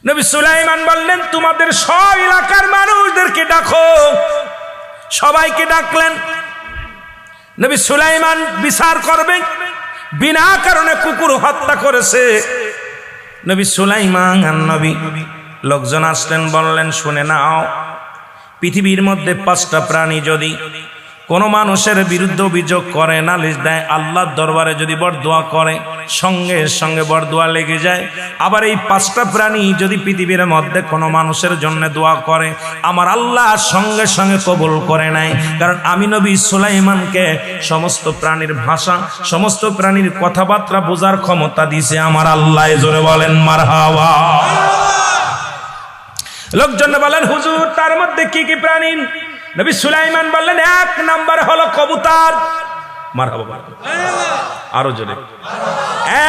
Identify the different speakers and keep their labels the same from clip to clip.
Speaker 1: নবী সুলাইমান বললেন, তোমাদের সব এলাকার মানুষদেরকে ডাকো। সবাইকে ডাকলেন। নবী সুলাইমান বিচার করবে, বিনা কারণে কুকুর হত্যা করেছে। নবী সুলাইমান নবী লোকজন আসলেন, বললেন, শুনে নাও, পৃথিবীর মধ্যে 5টা প্রাণী যদি কোনো মানুষের বিরুদ্ধে অভিযোগ করে, নালিশ দেয়, আল্লাহর দরবারে যদি বরদোয়া করে, সঙ্গে সঙ্গে বরদোয়া লেগে যায়। আবার এই 5টা প্রাণী যদি পৃথিবীর মধ্যে কোনো মানুষের জন্য দোয়া করে, আমার আল্লাহ সঙ্গে সঙ্গে কবুল করে নেয়। কারণ আমি নবী সুলাইমানকে সমস্ত প্রাণীর ভাষা, সমস্ত প্রাণীর কথাবার্তা বোঝার ক্ষমতা দিয়েছে আমার আল্লাহ। জোরে বলেন মারহাবা। লোকজন বলেন, হুজুর তার মধ্যে কি কি প্রাণী? নবী সুলাইমান বললেন, 1 নাম্বার হলো কবুতর। মারহাবা, আরো জোরে।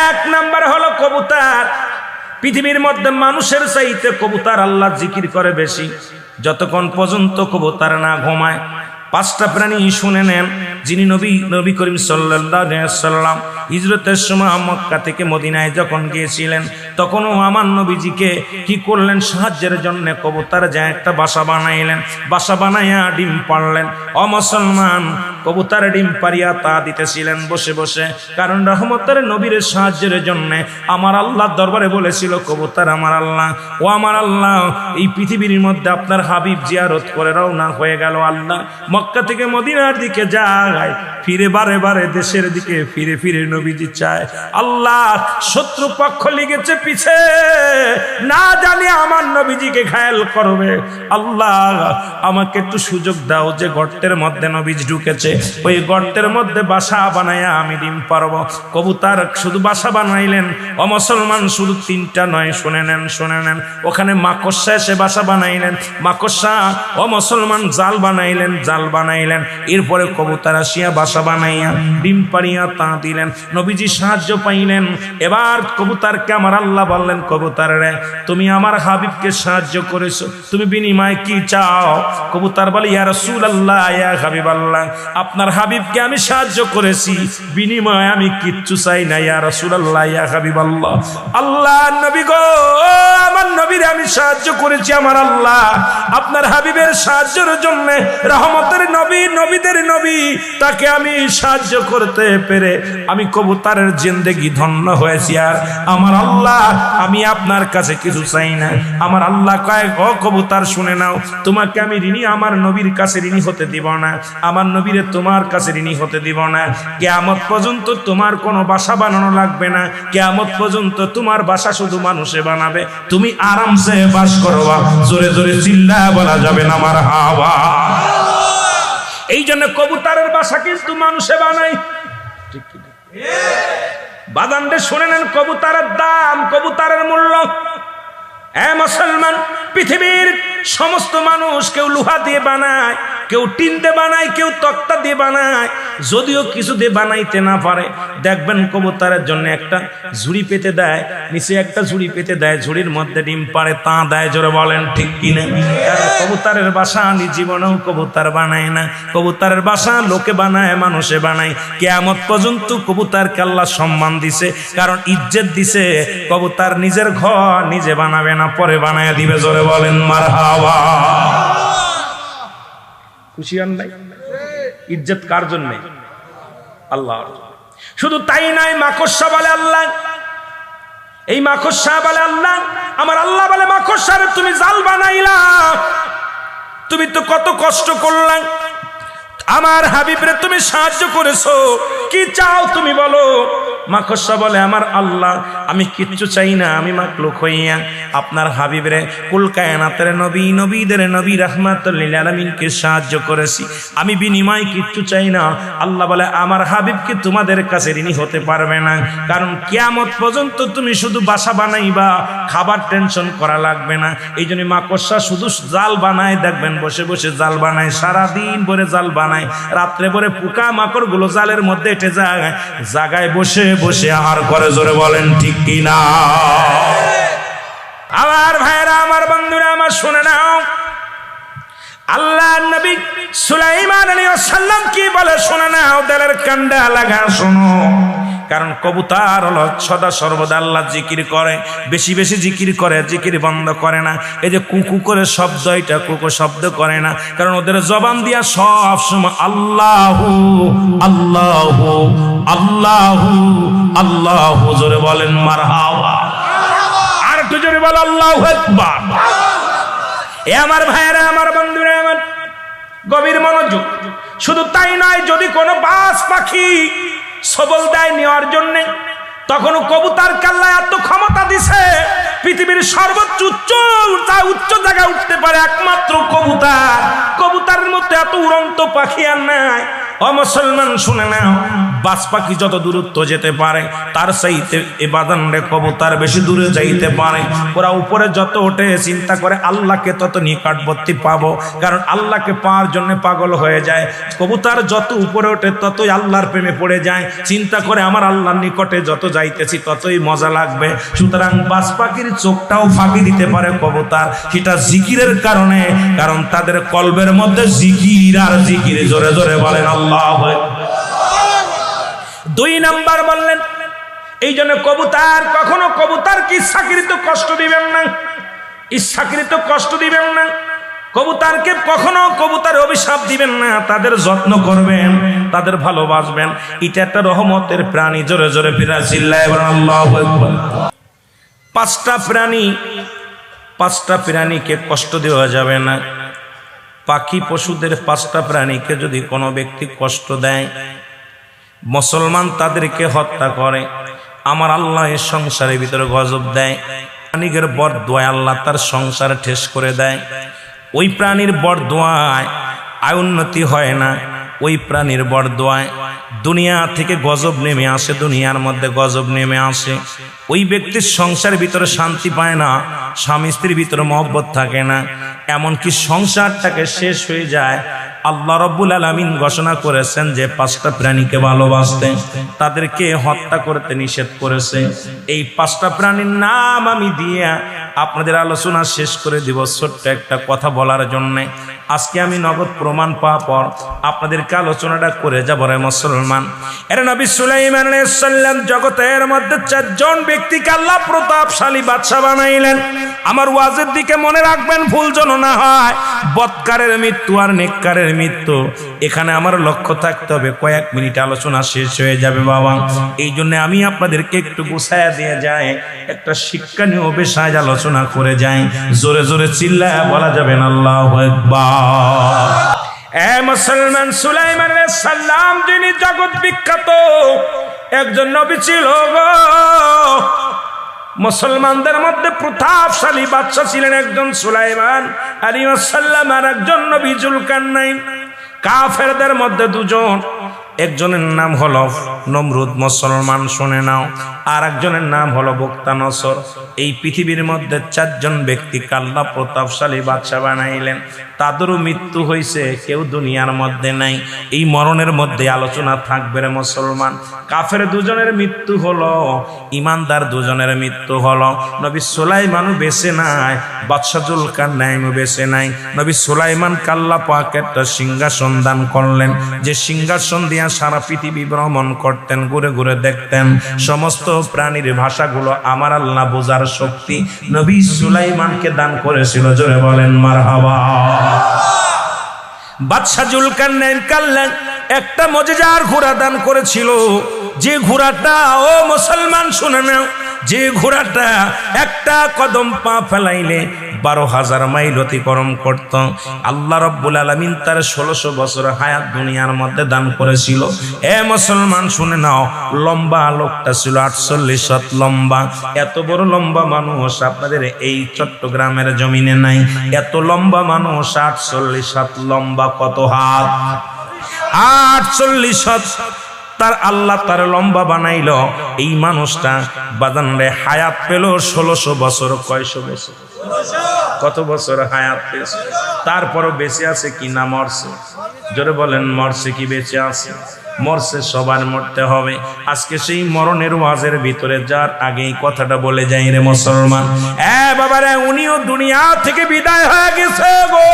Speaker 1: 1 নাম্বার হলো কবুতর। পৃথিবীর মধ্যে মানুষের চাইতে কবুতর আল্লাহ জিকির করে বেশি। যতক্ষণ পর্যন্ত কবুতর না ঘুমায়। 5টা প্রাণী শুনে নেন। যিনি নবী করিম সাল্লাল্লাহু আলাইহি ওয়াসাল্লাম হিজরতের সময় মক্কা থেকে মদিনায় যখন গিয়েছিলেন, তখনও আমার নবীজিকে কি করলেন? সাহায্যের জন্য কবুতর যায় একটা বাসা বানাইলেন। বাসা বানাইয়া ডিম পাড়লেন। অমুসলমান কবুতর ডিম পারিয়া তা দিতেছিলেন বসে বসে। কারণ রহমতের নবীর সাহায্যের জন্য আমার আল্লাহ দরবারে বলেছিল, কবুতর আমার আল্লাহ, ও আমার আল্লাহ, এই পৃথিবীর মধ্যে আপনার হাবিব জিয়ারত করে রওনা হয়ে গেল। আল্লাহ মক্কা থেকে মদিনার দিকে যায়, ফিরে বারে বারে দেশের দিকে ফিরে ফিরে নবীজি চায়। আল্লাহ শত্রু পক্ষ লেগেছে পিছে, না জানি আমার নবীজিকে ঘায়েল করবে। আল্লাহ আমাকে একটু সুযোগ দাও, যে গর্তের মধ্যে নবীজি ঢুকেছে ওই গর্তের মধ্যে বাসা বানায়া আমি ডিম পারবো। কবুতর শুধু বাসা বানাইলেন। ও মুসলমান, শুধু 3টা নয়, শুনে নেন। ওখানে মাকড়সা এসে বাসা বানাইলেন। মাকড়সা, ও মুসলমান, জাল বানাইলেন। এরপরে কবুতর আসিয়া বাসা বানাইয়া ডিম পাড়িয়া তা দিলেন। নবীজি সাহায্য পাইলেন। এবার কবুতরকে আমার আল্লাহ বললেন, কবুতর রে, তুমি আমার হাবিবকে সাহায্য করেছো, তুমি বিনিময়ে কি চাও? কবুতর বলে, ইয়া রাসূলুল্লাহ, ইয়া হাবিবাল্লাহ, আপনার হাবিবকে আমি সাহায্য করেছি, বিনিময়ে আমি কিচ্ছু চাই না। ইয়া রাসূলুল্লাহ, ইয়া হাবিবাল্লাহ, আল্লাহ নবী গো, আমার নবীরে আমি সাহায্য করেছি। আমার আল্লাহ আপনার হাবিবের সাহায্যের জন্য, রহমতের নবী, নবীদের নবী, তাকে আমি সাহায্য করতে পেরে আমি কবুতরের জিন্দেগি ধন্য হয়েছি। আর আমার আল্লাহ, আমি আপনার কাছে কিছু চাই না। আমার আল্লাহ কয়, ও কবুতর শুনে নাও, তোমাকে আমি ঋণী আমার নবীর কাছে ঋণী হতে দিব না, আমার নবীরে তোমার কাছে ঋণী হতে দিব না। কিয়ামত পর্যন্ত তোমার কোনো বাসা বানানো লাগবে না। কিয়ামত পর্যন্ত তোমার বাসা শুধু মানুষে বানাবে, তুমি আরামসে বাস করবা। জোরে জোরে চিল্লায়া বলা যাবে না মারহাবা। এই জন্য কবুতরের বাসা কিন্তু মানুষে বানায়। বাদানদের শুনে নেন, কবুতরের দাম, কবুতরের মূল্য। মুসলমান, পৃথিবীর সমস্ত মানুষ কেউ লোহা দিয়ে বানায়, কেউ টিন দিয়ে বানায়, কেউ তক্তা দিয়ে বানায়। যদিও কিছু দিয়ে বানাইতে না পারে, দেখবেন কবুতরের জন্য একটা ঝুড়ি পেতে দেয়, নিচে একটা ঝুড়ি পেতে দেয়, ঝুড়ির মধ্যে ডিম পাড়ে তা দেয়। জোরে বলেন ঠিক কিনা? কারণ কবুতরের বাসা আমি জীবনেও কবুতর বানায় না। কবুতরের বাসা লোকে বানায়, মানুষে বানায়। কিয়ামত পর্যন্ত কবুতরকে আল্লাহ সম্মান দিছে, কারণ ইজ্জত দিছে। কবুতর নিজের ঘর নিজে বানাবে না, পরে বানায় দিবে। জোরে বলেন মারহাবা। খুশি হন নাই? ইজ্জত কার জন্য? আল্লাহ। শুধু তাই নাই, মাকড়সা বলে আল্লাহ, এই মাকড়সা বলে আল্লাহ, আমার আল্লাহ বলে, মাকড়সার তুমি জাল বানাইলা, তুমি তো কত কষ্ট করলা, আমার হাবিবরে তুমি সাহায্য করেছো, কি চাও তুমি বলো? মাকড়সা বলে, আমার আল্লাহ, আমি কিচ্ছু চাই না, আমি মাখলুক হইয়া আপনার হাবিবরে, কুল কায়নাতের নবী, নবীদের নবী, রাহমাতুল লিল আলামিনকে সাহায্য করেছি, আমি বিনিময় কিচ্ছু চাই না। আল্লাহ বলে, আমার হাবিবকে তোমাদের কাছে ঋণী হতে পারবে না, কারণ কিয়ামত পর্যন্ত তুমি শুধু বাসা বানাইবা, খাবার টেনশন করা লাগবে না। এই জন্য মাকড়সা শুধু জাল বানায়, দেখবেন বসে বসে জাল বানায়, সারাদিন ভরে জাল বানায়, রাত্রে ভরে পোকা মাকড় গুলো জালের মধ্যে এঁটে যায়, জায়গায় বসে বসে আহার করে। জোরে বলেন ঠিক কিনা? আমার ভাইরা, আমার বন্ধুরা, আমার শুনে নাও, আল্লাহ নবী সুলাইমান আলাইহিস সালাম কি বলে শুনে নাও, দিলের কান্ডা লাগা শোনো। কারণ কবুতর হলো সদা সর্বদা আল্লাহ জিকির করে, বেশি বেশি জিকির করে, জিকির বন্ধ করে না। এই যে কুকু করে শব্দ, এটা কুকু শব্দ করে না, কারণ ওদের জবান দিয়া সব সময় আল্লাহু আল্লাহু আল্লাহু আল্লাহু, জোরে বলেন মারহাবা। আর একটু জোরে বল আল্লাহু আকবার। এ আমার ভাইয়েরা, আমার বন্ধুরা, আমার গভীর মনোযোগ। শুধু তাই নয়, যদি কোনো বাজ পাখি সবল দেয় নেওয়ার জন্যে, তখনও কবুতর কাল্লা এত ক্ষমতা দিছে, পৃথিবীর সর্বোচ্চ উচ্চ জায়গায় উঠতে পারে একমাত্র কবুতর। কবুতরের মধ্যে এত উড়ন্ত পাখি আর নাই। ও মুসলমান শুনে নাও, বাজ পাখি যত দূরত্ব যেতে পারে তার চাইতে এ বাদানরে কবুতর বেশি দূরে যাইতে পারে। ওরা উপরে যত ওঠে চিন্তা করে আল্লাহকে তত নিকটবর্তী পাবো, কারণ আল্লাহকে পাওয়ার জন্য পাগল হয়ে যায়। কবুতর যত উপরে ওঠে ততই আল্লাহর প্রেমে পড়ে যায়, চিন্তা করে আমার আল্লাহর নিকটে যত যাইতেছি ততই মজা লাগবে। সুতরাং বাজ পাখির চোখটাও ফাঁকি দিতে পারে কবুতর, সেটা জিকিরের কারণে, কারণ তাদের কলবের মধ্যে জিকির আর জিকির। জোরে জোরে বলেন আল্লাহু আকবার। 2 নাম্বার বললেন, এই জন্য কবুতর কখনো কবুতরকে ইচ্ছাকৃত কষ্ট দিবেন না, ইচ্ছাকৃত কষ্ট দিবেন না। কবুতরকে কখনো কবুতর অভিশাপ দিবেন না, তাদের যত্ন করবেন, তাদের ভালোবাসবেন। এটা একটা রহমতের প্রাণী। জোরে জোরে ফিরা চিল্লায় বলেন আল্লাহু আকবার। 5টা প্রাণীকে কষ্ট দেওয়া যাবে না। পাখি পশুদের 5টা প্রাণীকে যদি কোনো ব্যক্তি কষ্ট দেয়, মুসলমান তাদেরকে হত্যা করে, আমার আল্লাহ এই সংসারের ভিতরে গজব দেয়। প্রাণীর বরদোয়ায় আল্লাহ তার সংসার ঠেস করে দেয়। ওই প্রাণীর বরদোয়ায় আয় উন্নতি হয় না, ওই প্রাণীর বরদোয়ায় দুনিয়া থেকে গজব নেমে আসে, দুনিয়ার মধ্যে গজব নেমে আসে। ওই ব্যক্তির সংসারের ভিতরে শান্তি পায় না, স্বামী স্ত্রীর ভিতরে মহব্বত থাকে না, এমনকি সংসারটাকে শেষ হয়ে যায়। আল্লাহ রাব্বুল আলামিন ঘোষণা করেছেন যে 5টা প্রাণীকে ভালোবাসতে, তাদেরকে হত্যা করতে নিষেধ করেছে। এই 5টা প্রাণীর নাম আমি দিয়ে আপনাদের আলোচনা শেষ করে দিব ছোট্ট একটা কথা বলার জন্যে। আজকে আমি নগদ প্রমাণ পাওয়ার পর আপনাদেরকে আলোচনাটা করে যাব রে মুসলমান। এর নবী সুলাইমান আলাইহিস সালাম জগতের মধ্যে 4 জন ব্যক্তিকে আল্লাহ প্রতাপশালী বাদশা বানাইলেন। আমার ওয়াজের দিকে মনে রাখবেন, ভুল যেন না হয়। বদকারের মৃত্যু আর নেককারের মৃত্যু, এখানে আমার লক্ষ্য থাকতে হবে। কয়েক মিনিট আলোচনা শেষ হয়ে যাবে বাবা। এই জন্য আমি আপনাদেরকে একটু গুছায়া দিয়ে যাই, একটা শিক্ষণীয় বিষয় আলোচনা করে যাই। জোরে জোরে চিল্লায়া বলা যাবে না আল্লাহু আকবার। এ মুসলমান, সুলাইমান আলাইহিস সালাম যিনি জগৎ বিখ্যাত একজন নবী ছিল গো। মুসলমানদের মধ্যে প্রতাপশালী বাদশা ছিলেন একজন সুলাইমান আলাইহিস সালাম, আর একজন নবী জুলকারনাইন। কাফেরদের মধ্যে 2 জন, একজনের নাম হলো নমরুদ, মুসলমান শুনে নাও, আর একজনের নাম হলো বুখতানসর। এই পৃথিবীর মধ্যে 4 জন ব্যক্তিকে আল্লাহ প্রতাপশালী বাদশা বানাইলেন। তাদেরও মৃত্যু হয়েছে, কেউ দুনিয়ার মধ্যে নাই। এই মরণের মধ্যে আলোচনা থাকবে রে মুসলমান। কাফের 2 জনের মৃত্যু হলো, ইমানদার 2 জনের মৃত্যু হলো। নবী সুলাইমানও বেঁচে নাই, বাদশা জুলকারনাইনও বেঁচে নাই। নবী সুলাইমান আল্লাহ পাক একটা সিংহাসন দান করলেন, যে সিংহাসন দিয়া সারা পৃথিবী ভ্রমণ করতেন, ঘুরে ঘুরে দেখতেন সমস্ত প্রাণীর ভাষাগুলো। আমার আল্লাহ বোঝার শক্তি নবী সুলাইমানকে দান করেছিল। জোরে বলেন মারহাবা। বাদশা জুলকারনাইন কাল্লান একটা মজেদার ঘোড়া দান করেছিল, যে ঘোড়াটা, ও মুসলমান শুনে নাও, যে ঘোড়াটা একটা কদম পা ফেলাইলে 12,000 মাইল অতিক্রম করত। আল্লাহ রাব্বুল আলামিন তার 1600 বছর হায়াত দুনিয়ার মধ্যে দান করেছিল। এ মুসলমান শুনে নাও, লম্বা লোকটা ছিল 48 হাত লম্বা। এত বড় লম্বা মানুষ আপনাদের এই চট্টগ্রামের জমিনে নাই। এত লম্বা মানুষ, 48 হাত লম্বা। কত হাত? 48 হাত। তার আল্লাহ তার লম্বা বানাইল। এই মানুষটা বাদানরে হায়াত পেল 1600 বছর। কয়শো বছর? কত বছর হায়াত পেয়েছে? তারপরও বেঁচে আছে কি না মরছে? জোরে বলেন, মরছে কি বেঁচে আছে? মরছে, সবার মরতে হবে। আজকে সেই মরণের ওয়াজের ভিতরে যার আগে এই কথাটা বলে যাই রে মুসলমান। বাবারে, উনিও দুনিয়া থেকে বিদায় হয়ে গেছে গো।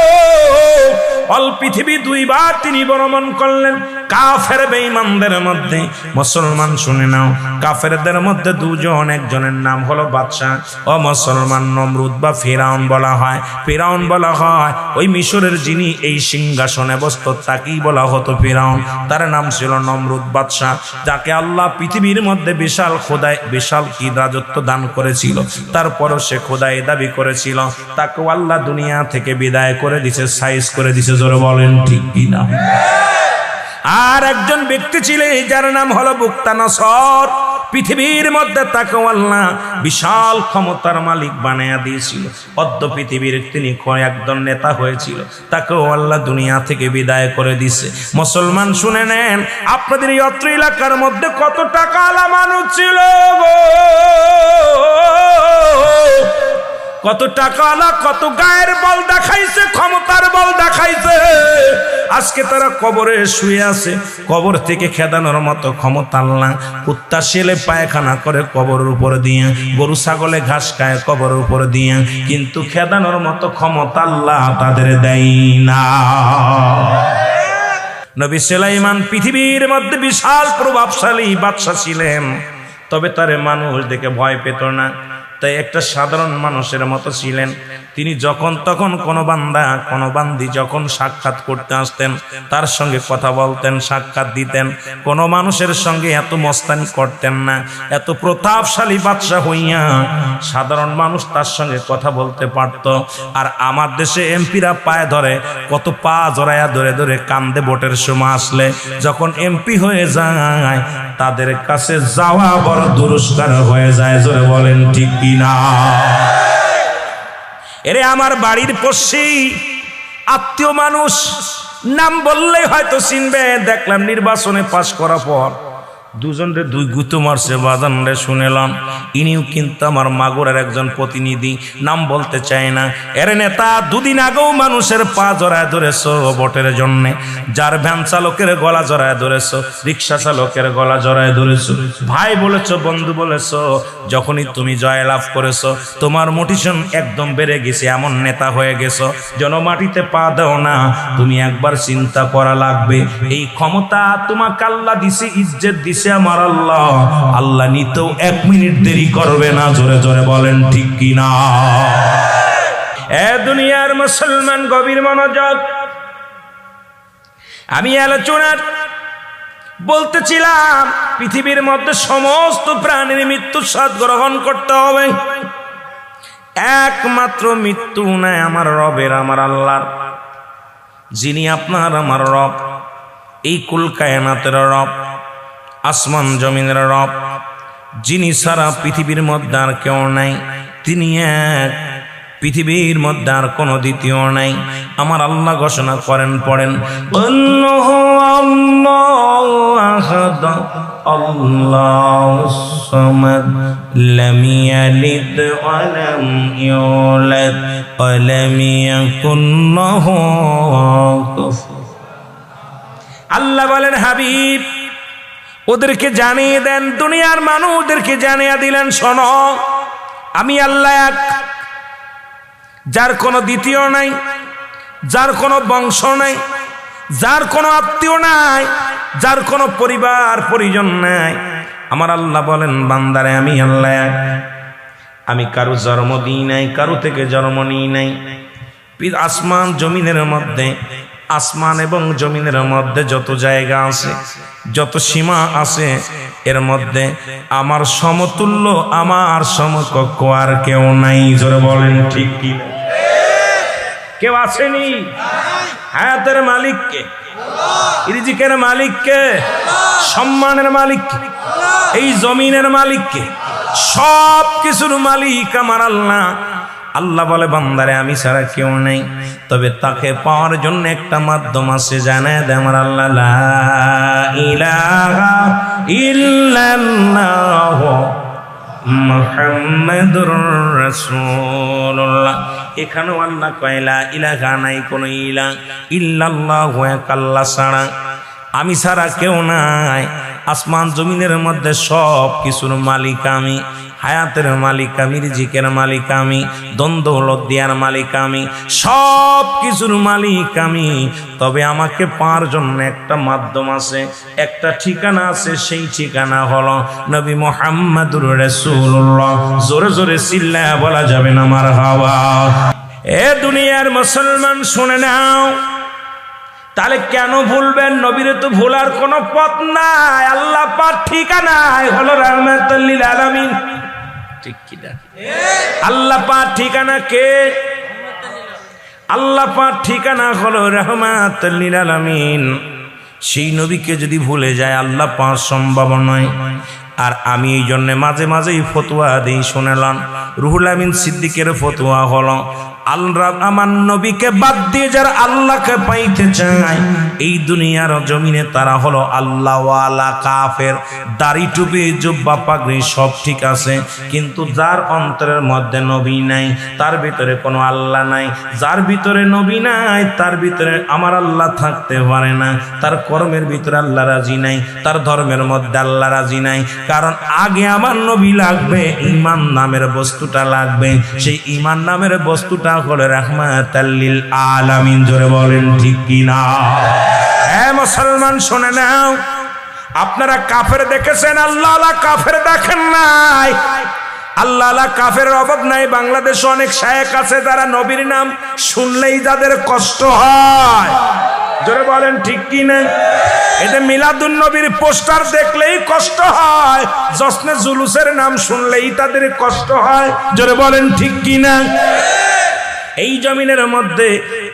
Speaker 1: অল পৃথিবী 2 বার তিনি ভ্রমণ করলেন। কাফের বেঈমানদের মধ্যে মুসলমান শুনে নাও, কাফেরদের মধ্যে দুজন, একজনের নাম হলো বাদশা ও মুসলমান নমরুদ বা ফিরাউন বলা হয়। ফিরাউন বলা হয় ওই মিশরের যিনি এই সিংহাসনে বসত তাকেই বলা হতো ফিরাউন। তার নাম ছিল নমরুদ বাদশা, যাকে আল্লাহ পৃথিবীর মধ্যে বিশাল কি রাজত্ব দান করেছিল। তারপরও সে খোদাই দাবি করেছিল, তাকে আল্লাহ দুনিয়া থেকে বিদায় করে দিছে, সাইজ করে দিছে। জোরে বলেন ঠিক কিনা? আর একজন ব্যক্তি ছিলেন যার নাম হলো বুকতানসর। পৃথিবীর মধ্যে তাকে আল্লাহ বিশাল ক্ষমতার মালিক বানায়া দিয়েছিল। অদ্য পৃথিবীর তিনি একজন নেতা হয়েছিল, তাকেও আল্লাহ দুনিয়া থেকে বিদায় করে দিছে। মুসলমান শুনে নেন, আপনাদের এই অত্র এলাকার মধ্যে কত টাকাওয়ালা মানুষ ছিল গো, কত টাকাওয়ালা, কত গায়ের বল দেখাইছে, ক্ষমতার বল দেখাইছে। আজকে তারা কবরে শুয়ে আছে, কবর থেকে খেদানোর মতো ক্ষমতা আল্লাহ। কুত্তা শেলে পায়খানা করে কবরের উপর দিয়ে, গরু ছাগলে ঘাস খায় কবরের উপর দিয়ে, কিন্তু খেদানোর মতো ক্ষমতা আল্লাহ তাদের দেয় না। নবী সুলাইমান পৃথিবীর মধ্যে বিশাল প্রভাবশালী বাদশা ছিলেন, তবে তারে মানুষ দেখে ভয় পেত না, তাই একটা সাধারণ মানুষের মতো ছিলেন। তিনি যখন তখন কোনো বান্দা কোনো বান্দি যখন সাক্ষাৎ করতে আসতেন তার সঙ্গে কথা বলতেন, সাক্ষাৎ দিতেন। কোনো মানুষের সঙ্গে এত মস্তানি করতেন না। এত প্রতাপশালী বাদশা হইয়া সাধারণ মানুষ তার সঙ্গে কথা বলতে পারত। আর আমার দেশে এমপিরা পায়ে ধরে, কত পা জড়াইয়া ধরে ধরে কান্দে ভোটের সময় আসলে। যখন এমপি হয়ে যায় তাদের কাছে যাওয়া বড় দুরস্কার হয়ে যায়। জোরে বলেন ঠিক কিনা? এরে আমার বাড়ির পড়শি আত্মীয় মানুষ, নাম বললেই হয়তো চিনবে। দেখলাম নির্বাচনে পাশ করার পর দুজনরে দুই গুতো মারছে, বাজানরে শুনেলাম। ইনিও কিন্তু আমার মাগুরার একজন প্রতিনিধি, নাম বলতে চায় না। এর নেতা দুদিন আগেও মানুষের পা জড়ায় ধরেছ ভোটের জন্য, যার ভ্যান চালকের গলা জড়ায় ধরেছ, রিক্সা চালকের গলা জড়ায় ধরেছ। ভাই বলেছ, বন্ধু বলেছ, যখনই তুমি জয়লাভ করেছ তোমার মোটিভেশন একদম বেড়ে গেছে, এমন নেতা হয়ে গেছো জনমাটিতে পা দাও না। তুমি একবার চিন্তা করা লাগবে, এই ক্ষমতা তোমাকে আল্লাহ দিছে, ইজ্জত দিছে আমার আল্লাহ, আল্লাহ নিতেও 1 মিনিট দেরি করবে না। জোরে জোরে বলেন ঠিক কিনা? এ দুনিয়ার মুসলমান গভীর মনোযোগ। আমি আলোচনার বলতেছিলাম পৃথিবীর মধ্যে সমস্ত প্রাণীর মৃত্যুর স্বাদ গ্রহণ করতে হবে, একমাত্র মৃত্যু নাই আমার রবের, আমার আল্লাহর, যিনি আপনার আমার রব, এই কুল কায়নাতের রব, আসমান জমিনের রব, যিনি সারা পৃথিবীর মধ্যে আর কেউ নাই। তিনি এক, পৃথিবীর মধ্যে আর কোনো দ্বিতীয় নাই। আমার আল্লাহ ঘোষণা করেন, পড়েন, আল্লাহু আল্লাহু আহাদ আল্লাহুস সামাদ লাম ইয়ালিদ ওয়া লাম ইউলাদ ওয়া লাম ইয়াকুল লাহু কুফুওয়ান। আল্লাহ বলেন, হাবিব ওদেরকে জানিয়ে দেন, দুনিয়ার মানুষদেরকে জানিয়ে দিলেন, শোনো আমি আল্লাহ এক, যার কোনো দ্বিতীয় নাই, যার কোনো বংশ নাই, যার কোনো আত্মীয় নাই, যার কোনো পরিবার পরিজন নাই। আমার আল্লাহ বলেন, বান্দারে আমি আল্লাহ এক, আমি কারো জন্ম দিই নাই, কারো থেকে জন্ম নিই নাই। আসমান জমিনের মধ্যে, আসমান এবং জমিনের মধ্যে যত জায়গা আছে, যত সীমা আছে, এর মধ্যে আমার সমতুল্য, আমার সমকক্ষ আর কেউ নাই। জোরে বলেন ঠিক কি? কেউ আসেনি? হায়াতের মালিক কে? রিজিকের মালিক কে? সম্মানের মালিক কে? এই জমিনের মালিক কে? সব কিছুর মালিক আমার আল্লাহ। আল্লাহ বলে, বান্দারে আমি ছাড়া কেউ নেই, তবে তাকে পাওয়ার জন্য একটা মাধ্যম আছে, জানায় দে আমার আল্লাহ, লা ইলাহা ইল্লাল্লাহ মুহাম্মাদুর রাসূলুল্লাহ। এখানেও আল্লাহ কয় লা ইলাহা, নাই কোনো ইলাহ, ইল্লাল্লাহু এক আল্লাহ ছাড়া, আমি ছাড়া কেউ নাই। আসমান জমিনের মধ্যে সব কিছুর মালিক আমি। হায়াতের মালিক আমি, রিজিকের মালিক আমি, দ্বন্দ্বলত দেওয়ার মালিক আমি, সব কিছুর মালিক আমি। তবে আমাকে পাওয়ার জন্য একটা মাধ্যম আছে, একটা ঠিকানা আছে, সেই ঠিকানা হলো নবী মুহাম্মদুর রাসূলুল্লাহ। জোরে জোরে চিল্লায়া বলা যাবে না মারহাবা। এ দুনিয়ার মুসলমান শুনে নাও, তাহলে কেন ভুলবেন? নবীরে তো ভোলার কোনো পথ নাই। আল্লাহ পাক ঠিকানায় হলো রাহমাতুল লিল আলামিন, ঠিক কি না? আল্লাহ পাক ঠিকানা কে? আল্লাহ পাক ঠিকানা হলো রাহমাতুল লিল আলামিন। সেই নবীকে যদি ভুলে যায় আল্লাহ পাক সম্ভব নয়। আর আমি এই জন্য মাঝে মাঝেই ফতোয়া দিই, শুনেলাম রুহুল আমিন সিদ্দিকের ফতোয়া হলো আল্লাহ আমার নবীকে বাদ দিয়ে যারা আল্লাহকে পাইতে চায় এই দুনিয়ার জমিনে তারা হলো আল্লাহওয়ালা কাফের। দাড়ি টুপি জুব্বা পাগড়ি সব ঠিক আছে, কিন্তু যার অন্তরের মধ্যে নবী নাই, তার ভিতরে কোনো আল্লাহ নাই। যার ভিতরে নবী নাই তার ভিতরে আমার আল্লাহ থাকতে পারে না। তার কর্মের ভিতরে আল্লাহ রাজি নাই, তার ধর্মের মধ্যে আল্লাহ রাজি নাই। কারণ আগে আমার নবী লাগবে, ঈমান নামের বস্তুটা লাগবে। সেই ঈমান নামের বস্তুটা হলো রাহমাতাল লিল আলামিন। জোরে বলেন ঠিক কি না? হ্যাঁ মুসলমান শুনে নাও, আপনারা কাফের দেখেছেন, আল্লাহ কাফের দেখেন নাই। আল্লাহ কাফের অভাব নাই। বাংলাদেশে অনেক শায়েখ আছে যারা নবীর নাম শুনলেই যাদের কষ্ট হয়। জোরে বলেন ঠিক কি না? এতে মিলাদুন নবীর পোস্টার দেখলেই কষ্ট হয়, জশ্নে জুলুসের নাম শুনলেই তাদের কষ্ট হয়। জোরে বলেন ঠিক কি না? এই জমিনের মধ্যে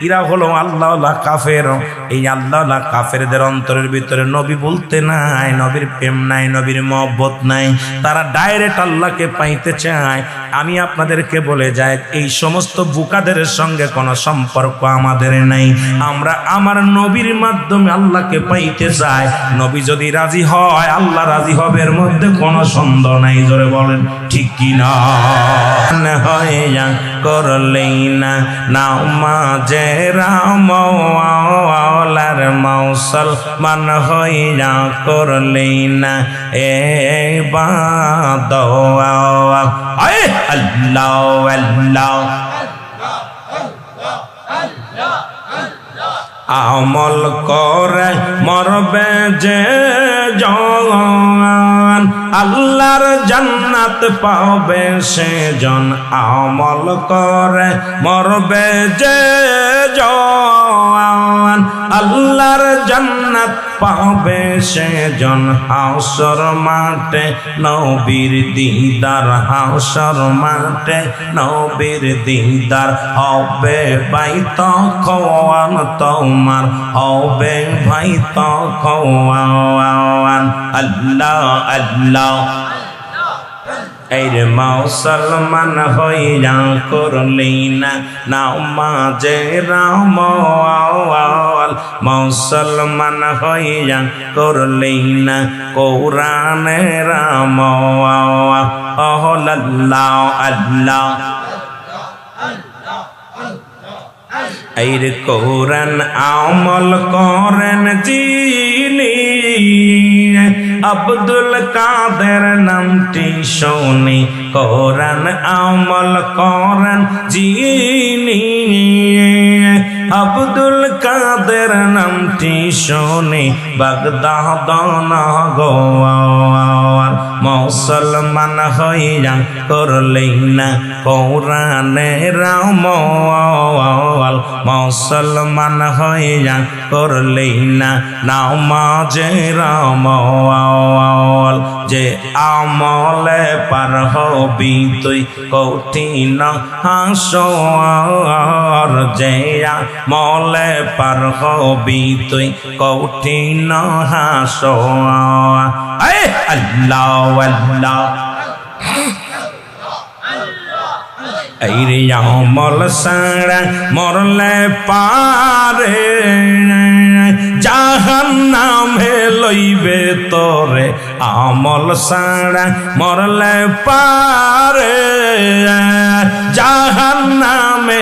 Speaker 1: এরা হলো আল্লাহ কাফের। এই আল্লাহ কাফেরদের অন্তরের ভিতরে নবী বলতে নাই, নবীর প্রেম নাই, নবীর মহব্বত নাই। তারা ডাইরেক্ট আল্লাহকে পাইতে চায়। আমি আপনাদেরকে বলে যাই, এই সমস্ত বুকাদের সঙ্গে কোনো সম্পর্ক আমাদের নাই। আমরা আমার নবীর মাধ্যমে আল্লাহকে পাইতে চাই। নবী যদি রাজি হয় আল্লাহ রাজি হবে, এর মধ্যে কোনো সন্দেহ নাই। জোরে বলেন ঠিক কি না? হয় করলেই না নাও মাঝে রামার মৌসল মান হইয়া করলেই না এ বাদ আল্লাহ আল্লাহ আমল করে মরবে যে জন আল্লাহর জান্নাত পাবে সে জন। আমল করে মরবে যে জন আল্লাহর জান্নাত পাবে সে জন। হাওসর মাঠে নবীর দিদার, হাওসর মাঠে নবীর দিদার হবে ভাই তখন তোমার, হবে ভাই তখন। আল্লাহ আল্লাহ এই রে মুসলমান হইয়া করলেই না নামাজে রামাল, মুসলমান হইয়া করলেই না কোরআনে রামাল। আল্লাহ আল্লাহ এই রে কোরআন আমল করেন যিনি আব্দুল কাদের নামটি শুনি, কোরআন আমল করেন যিনি আব্দুল কাদের নামটি শুনি বাগদাদ নগর। মুসলমান হইয়া করলেই না কোরআনে রামাল, মুসলমান হইয়া করলেই না নামাজে রামাল। যে আমলে পার হবি তুই কঠিন হাসর, যে আমলে পার হবি তুই কঠিন হাসর। আল্লাহ আল্লাহ এই রে আমল সারা মরলে পারে জাহান্নামে লইবে তোরে। আমল সারা মরলে পারে জাহান্নামে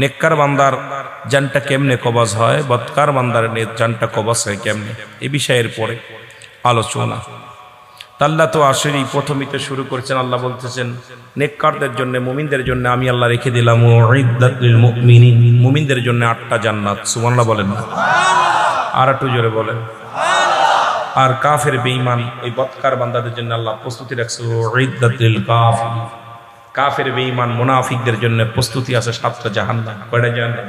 Speaker 1: নেককার বান্দার জানটা কেমনে কবজ হয়, বদকার বান্দার জানটা কবজ হয় কেমনে, এ বিষয়ের পরে আলোচনা। আল্লাহ তো আসেনি, প্রথমিতে শুরু করেছেন, আল্লাহ বলতেছেন নেককারদের জন্য, মুমিনদের জন্য আমি আল্লাহ রেখে দিলাম উইদ্দাত লিল মুমিনিন, মুমিনদের জন্য 8টা জান্নাত। সুবহানাল্লাহ বলেন না, আর একটু জোরে বলেন। আর কাফের বেঈমান ওই বদকার বান্দাদের জন্য আল্লাহ প্রস্তুতি রাখছে উইদ্দাত লিল কাফির, কাফের বেঈমান মুনাফিকদের জন্য প্রস্তুতি আছে 7টা জাহান্নাম। কয়টা জাহান্নাম?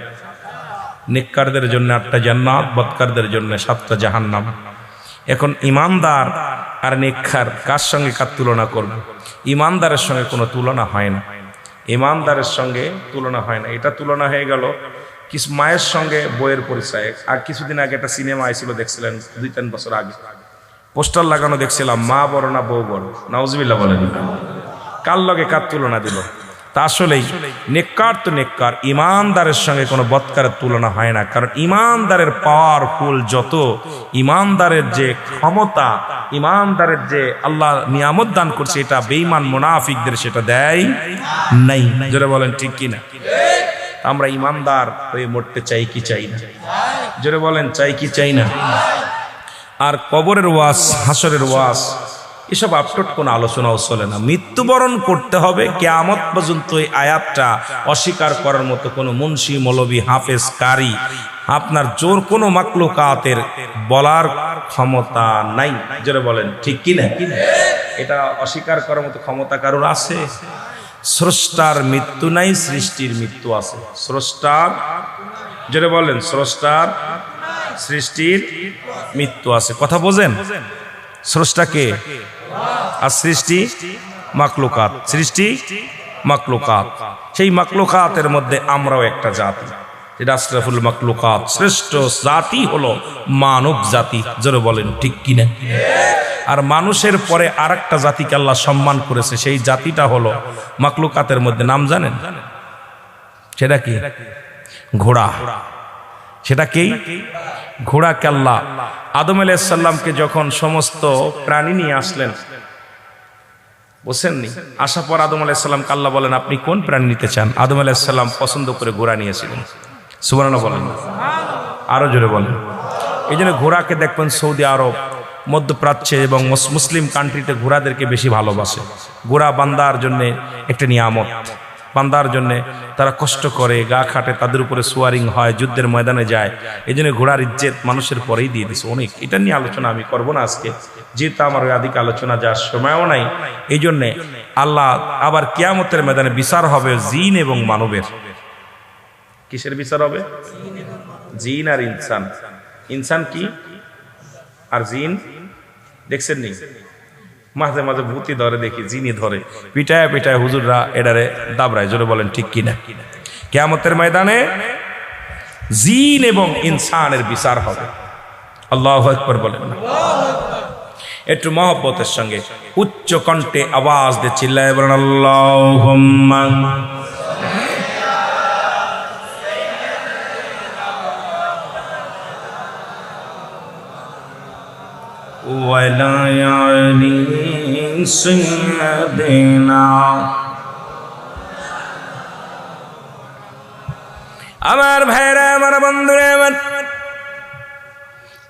Speaker 1: নেককারদের জন্য 8টা জান্নাত, বদকারদের জন্য 7টা জাহান্নাম। এখন ইমানদার আর নেককার কার সঙ্গে কার তুলনা করবে? ইমানদারের সঙ্গে কোনো তুলনা হয় না, ইমানদারের সঙ্গে তুলনা হয় না। এটা তুলনা হয়ে গেল কিছু মায়ের সঙ্গে বইয়ের পরিচয়। আর কিছুদিন আগে একটা সিনেমা আইছিল, দেখছিলেন 2-3 বছর আগে, পোস্টার লাগানো দেখছিলাম, মা বড় না বউ বড়। নাউজুবিল্লাহ বলেন, কার লগে কার তুলনা দিল? তা আসলেই নেককার তো নেককার, ইমানদারের সঙ্গে কোনো বদকারের তুলনা হয় না। কারণ ইমানদারের পাওয়ারফুল যত, ইমানদারের যে ক্ষমতা, ইমানদারের যে আল্লাহ নিয়ামত দান করছে, এটা বেঈমান মুনাফিকদের সেটা দেয় নাই। জোরে বলেন ঠিক কিনা? আমরা ইমানদার হয়ে মরতে চাই কি চাই না? জোরে বলেন, চাই কি চাই না? আর কবরের ওয়াজ, হাসরের ওয়াজ, এসব আপটোট কোনো আলোচনাও চলে না। মৃত্যুবরণ করতে হবে, কিয়ামত পর্যন্ত এই আয়াতটা অস্বীকার করার মতো কোনো মুন্সি, মৌলবি, হাফেজ, কারি, আপনার জোর কোনো মাকলুকাতের বলার ক্ষমতা নাই। জোরে বলেন ঠিক কি না? এটা অস্বীকার করার মতো ক্ষমতা কারোর আছে? স্রষ্টার মৃত্যু নাই, সৃষ্টির মৃত্যু আছে। স্রষ্টার, জোরে বলেন, স্রষ্টার সৃষ্টির মৃত্যু আছে। কথা বোঝেন? স্রষ্টাকে আর সৃষ্টি মাকলুকাত, সৃষ্টি মাকলুকাত। সেই মাকলুকাতের মধ্যে আমরাও একটা জাতি, যেটা আশরাফুল মাকলুকাত, শ্রেষ্ঠ জাতি হলো মানব জাতি। জোরে বলেন ঠিক কিনা? আর মানুষের পরে আরেকটা জাতিকে আল্লাহ সম্মান করেছে, সেই জাতিটা হলো মাকলুকাতের মধ্যে, নাম জানেন? সেটা কি? ঘোড়া। সেটা কি? ঘোড়াকে আল্লাহ আদম আলাইহিস সালামকে যখন সমস্ত প্রাণী নিয়ে আসলেন, বুঝছেননি? আসার পর আদম আলাইহিস সালামকে আল্লাহ বলেন আপনি কোন প্রাণী নিতে চান? আদম আলাইহিস সালাম পছন্দ করে ঘোড়া নিয়েছিলেন। সুবহানাল্লাহ বলেন, আরো জোরে বলেন। এই জন্য ঘোড়াকে দেখবেন সৌদি আরব, মধ্যপ্রাচ্যে এবং মুসলিম কান্ট্রিতে ঘোড়াদেরকে বেশি ভালোবাসে। ঘোড়া বান্দার জন্য একটা নিয়ামত, বান্দার জন্য তারা কষ্ট করে, গা খাটে, তাদের উপরে সুয়ারিং হয়, যুদ্ধের ময়দানে যায়। এই জন্য ঘোড়ার ইজ্জত মানুষের পরেই দিয়ে দিছে অনেক। এটা নিয়ে আলোচনা আমি করবো না আজকে, যেহেতু আমার আদিক আলোচনা যাওয়ার সময়ও নাই। এই জন্যে আল্লাহ আবার কিয়ামতের ময়দানে বিচার হবে জিন এবং মানবের। কিসের বিচার হবে? জিন আর ইনসান। ইনসান কি আর জিন দেখছেন নি? মাঝে মাঝে ভূতি ধরে দেখি, জিনি ধরে, পিটায় পিটায় হুজুররা এডারে দাবরায়। জোরে বলেন ঠিক কিনা? কিয়ামতের ময়দানে জিন এবং ইনসানের বিচার হবে। আল্লাহু আকবার বলেন না? একটু মহব্বতের সঙ্গে উচ্চ কণ্ঠে আওয়াজ দিয়ে চিল্লায় বলেন আল্লাহুম্মা। আমার ভাইরা, আমার বন্ধুরা, আমার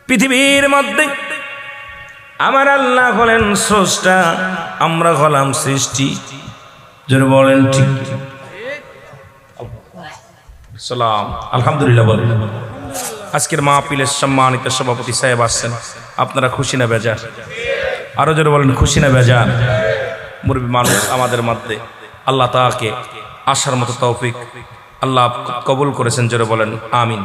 Speaker 1: পৃথিবীর মধ্যে আমার আল্লাহ হলেন স্রষ্টা, আমরা হলাম সৃষ্টি। জোরে বলেন ঠিক। সালাম, আলহামদুলিল্লাহ বলেন। আজকের মাহফিলের সম্মানিত সভাপতি সাহেব আসছেন, আপনারা খুশি না বেজার? আরো জোরে বলেন খুশি না বেজার? মুরব্বী মানুষ আমাদের মধ্যে, আল্লাহ তাকে আসার মতো তৌফিক আল্লাহ কবুল করেছেন। জোরে বলেন আমিন।